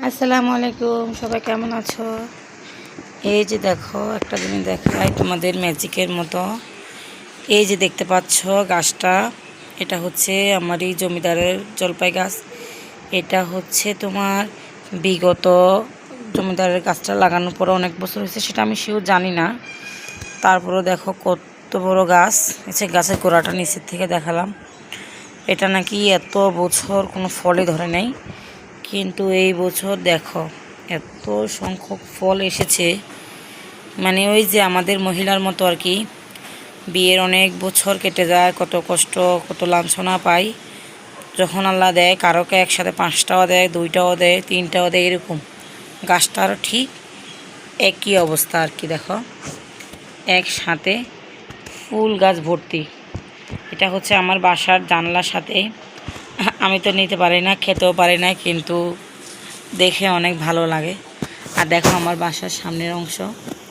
আসসালামু আলাইকুম, সবাই কেমন আছো? এই যে দেখো, একটা জিনিস দেখাই তোমাদের ম্যাজিকের মতো। এই যে দেখতে পাচ্ছ গাছটা, এটা হচ্ছে আমার এই জমিদারের জলপাই গাছ। এটা হচ্ছে তোমার বিগত জমিদারের গাছটা লাগানোর পরে অনেক বছর হয়েছে, সেটা আমি শিওর জানি না। তারপরে দেখো কত বড় গাছ। এসে গাছের গোড়াটা নিচের থেকে দেখালাম। এটা নাকি এত বছর কোনো ফলই ধরে নাই, কিন্তু এই বছর দেখো এত সংখ্যক ফল এসেছে। মানে ওই যে আমাদের মহিলার মতো আর কি, বিয়ের অনেক বছর কেটে যায়, কত কষ্ট কত লাঞ্ছনা পাই, যখন আল্লাহ দেয় কারোকে একসাথে 5টাও দেয়, 2টাও দেয়, 3টাও দেয়, এরকম গাছটার ঠিক একই অবস্থা আর কি। দেখো একসাথে ফুল গাছ ভর্তি। এটা হচ্ছে আমার বাসার জানলার সাথে। আমি তো নিতে পারি না, খেতেও পারি না, কিন্তু দেখে অনেক ভালো লাগে। আর দেখো আমার বাসার সামনের অংশ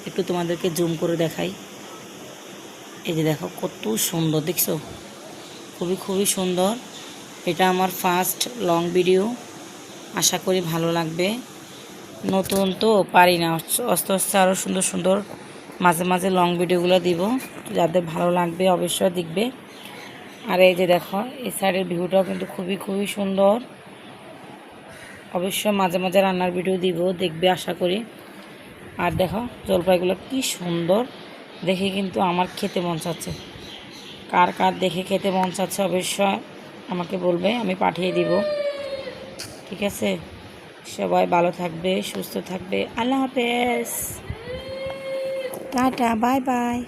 একটু তোমাদেরকে জুম করে দেখাই। এই যে দেখো কত সুন্দর, দেখছো? খুবই সুন্দর। এটা আমার ফার্স্ট লং ভিডিও, আশা করি ভালো লাগবে। নতুন তো পারি না, আস্তে আস্তে আরও সুন্দর সুন্দর মাঝে মাঝে লং ভিডিওগুলো দিব, যাদের ভালো লাগবে অবশ্যই দেখবে। আর এই যে দেখো এই সাইডের ভিউটাও কিন্তু খুবই সুন্দর। অবশ্যই মাঝে মাঝে রান্নার ভিডিও দিব, দেখবে আশা করি। আর দেখো জলপাইগুলো কি সুন্দর, দেখে কিন্তু আমার খেতে মন চাচ্ছে। কার কার দেখে খেতে মন চাচ্ছে অবশ্যই আমাকে বলবে, আমি পাঠিয়ে দিব। ঠিক আছে, সবাই ভালো থাকবে, সুস্থ থাকবে। আল্লাহ হাফেজ, টাটা, বাই বাই।